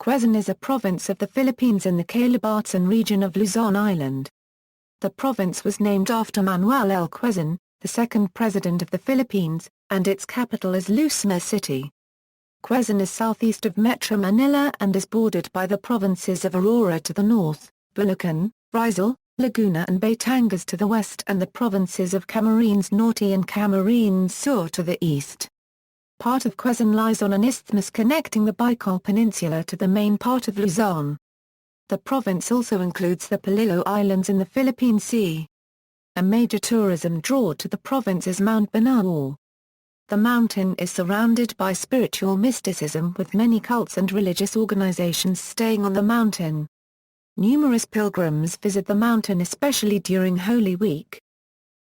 Quezon is a province of the Philippines in the CALABARZON region of Luzon Island. The province was named after Manuel L. Quezon, the second president of the Philippines, and its capital is Lucena City. Quezon is southeast of Metro Manila and is bordered by the provinces of Aurora to the north, Bulacan, Rizal, Laguna and Batangas to the west and the provinces of Camarines Norte and Camarines Sur to the east. Part of Quezon lies on an isthmus connecting the Bicol Peninsula to the main part of Luzon. The province also includes the Polillo Islands in the Philippine Sea. A major tourism draw to the province is Mount Bonnell. The mountain is surrounded by spiritual mysticism with many cults and religious organizations staying on the mountain. Numerous pilgrims visit the mountain especially during Holy Week.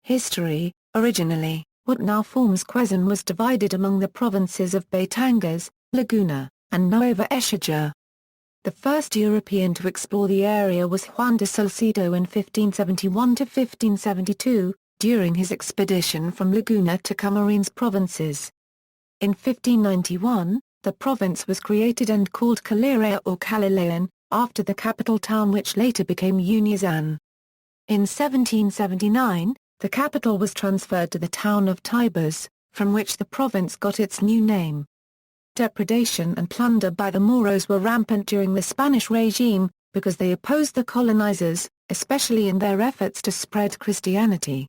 History: originally, what now forms Quezon was divided among the provinces of Batangas, Laguna, and Nueva Ecija. The first European to explore the area was Juan de Salcedo in 1571–1572, during his expedition from Laguna to Camarines provinces. In 1591, the province was created and called Calarea or Calilayan, after the capital town which later became Untitled. In 1779, the capital was transferred to the town of Tibas, from which the province got its new name. Depredation and plunder by the Moros were rampant during the Spanish regime, because they opposed the colonizers, especially in their efforts to spread Christianity.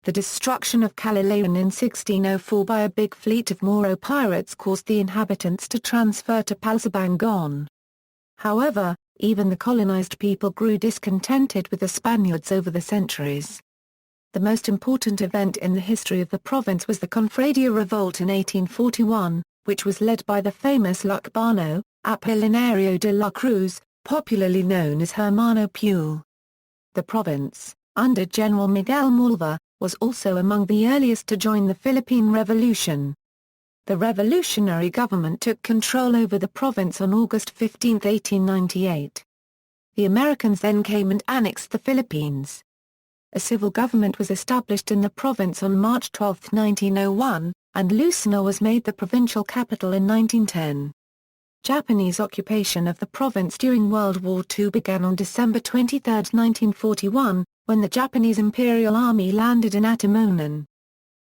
The destruction of Calilayan in 1604 by a big fleet of Moro pirates caused the inhabitants to transfer to Palsabangon. However, even the colonized people grew discontented with the Spaniards over the centuries. The most important event in the history of the province was the Confradia Revolt in 1841, which was led by the famous Lucbano, Apolinario de la Cruz, popularly known as Hermano Pule. The province, under General Miguel Malva, was also among the earliest to join the Philippine Revolution. The revolutionary government took control over the province on August 15, 1898. The Americans then came and annexed the Philippines. A civil government was established in the province on March 12, 1901, and Lucena was made the provincial capital in 1910. Japanese occupation of the province during World War II began on December 23, 1941, when the Japanese Imperial Army landed in Attribution.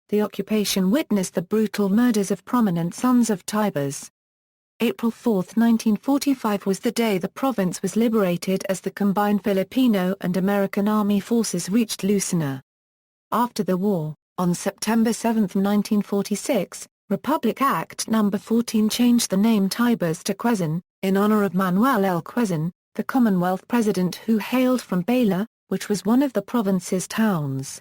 The occupation witnessed the brutal murders of prominent sons of Tibas. April 4, 1945 was the day the province was liberated as the combined Filipino and American Army forces reached Lucena. After the war, on September 7, 1946, Republic Act No. 14 changed the name Tibas to Quezon, in honor of Manuel L. Quezon, the Commonwealth President who hailed from Baler, which was one of the province's towns.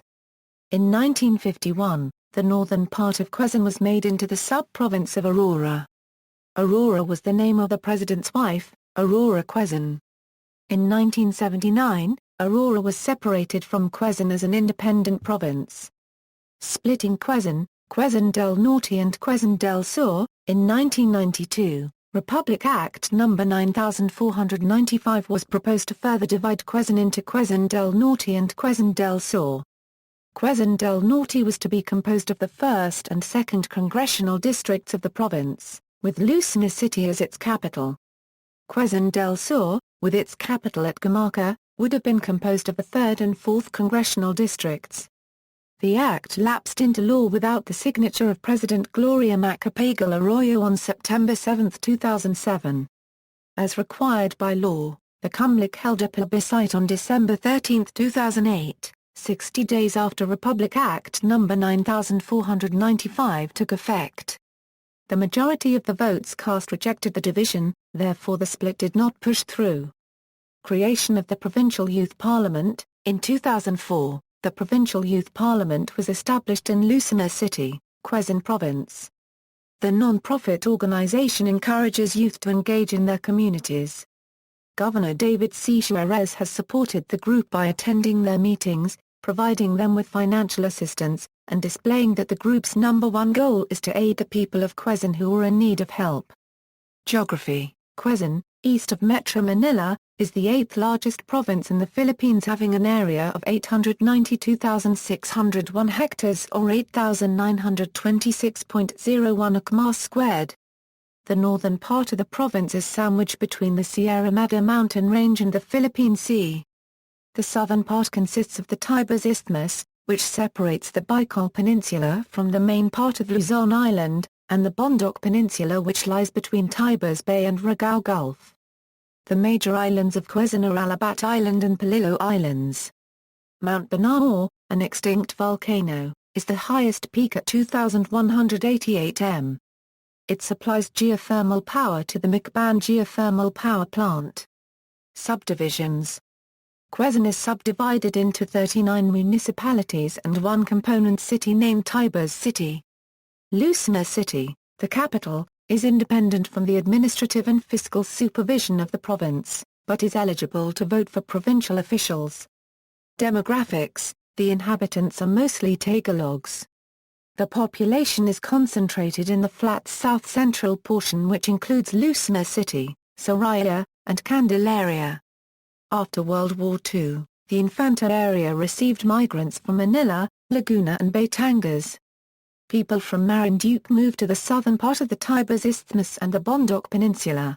In 1951, the northern part of Quezon was made into the sub-province of Aurora. Aurora was the name of the president's wife, Aurora Quezon. In 1979, Aurora was separated from Quezon as an independent province. Splitting Quezon, Quezon del Norte and Quezon del Sur, in 1992, Republic Act No. 9495 was proposed to further divide Quezon into Quezon del Norte and Quezon del Sur. Quezon del Norte was to be composed of the 1st and 2nd congressional districts of the province, with Lucena City as its capital. Quezon del Sur, with its capital at Gamarca, would have been composed of the 3rd and 4th congressional districts. The act lapsed into law without the signature of President Gloria Macapagal Arroyo on September 7, 2007. As required by law, the Cumlic held a plebiscite on December 13, 2008, 60 days after Republic Act No. 9495 took effect. The majority of the votes cast rejected the division, therefore the split did not push through. Creation of the Provincial Youth Parliament. In 2004, the Provincial Youth Parliament was established in Lucena City, Quezon Province. The non-profit organization encourages youth to engage in their communities. Governor David C. Suarez has supported the group by attending their meetings, providing them with financial assistance, and displaying that the group's #1 goal is to aid the people of Quezon who are in need of help. Geography: Quezon, east of Metro Manila, is the 8th largest province in the Philippines, having an area of 892,601 hectares or 8,926.01 km². The northern part of the province is sandwiched between the Sierra Madre mountain range and the Philippine Sea. The southern part consists of the Tibers Isthmus, which separates the Bicol Peninsula from the main part of Luzon Island, and the Bonnell Peninsula which lies between Tibers Bay and Rizal Gulf. The major islands of Quezon are Alabat Island and Polillo Islands. Mount Bonnell, an extinct volcano, is the highest peak at 2,188 m. It supplies geothermal power to the Macban geothermal power plant. Subdivisions. Quezon is subdivided into 39 municipalities and one component city named Tibers City. Lucena City, the capital, is independent from the administrative and fiscal supervision of the province, but is eligible to vote for provincial officials. Demographics: the inhabitants are mostly Tagalogs. The population is concentrated in the flat south-central portion which includes Lucena City, Soraya, and Candelaria. After World War II, the Infanta area received migrants from Manila, Laguna and Batangas. People from Marinduque moved to the southern part of the Tibers Isthmus and the Bonnell Peninsula.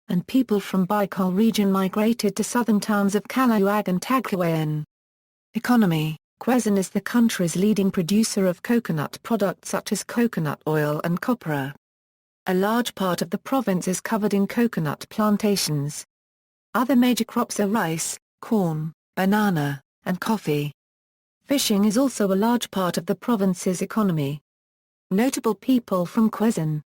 And people from Bicol region migrated to southern towns of Calauag and Tagkawayan. Economy: Quezon is the country's leading producer of coconut products such as coconut oil and copra. A large part of the province is covered in coconut plantations. Other major crops are rice, corn, banana, and coffee. Fishing is also a large part of the province's economy. Notable people from Quezon.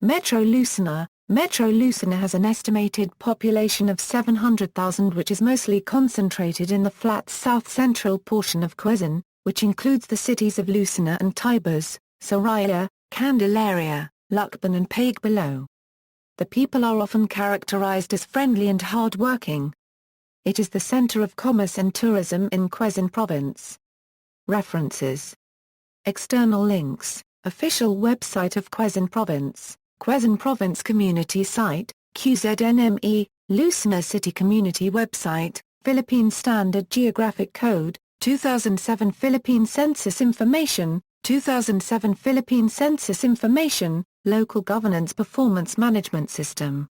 Metro Lucena. Metro Lucena has an estimated population of 700,000 which is mostly concentrated in the flat south-central portion of Quezon, which includes the cities of Lucena and Tibers, Soraya, Candelaria, Lucban and Pague below. The people are often characterized as friendly and hard-working. It is the center of commerce and tourism in Quezon Province. References. External links: official website of Quezon Province, Quezon Province Community Site, QZNME, Lucena City Community Website, Philippine Standard Geographic Code, 2007 Philippine Census Information, 2007 Philippine Census Information, Local Governance Performance Management System.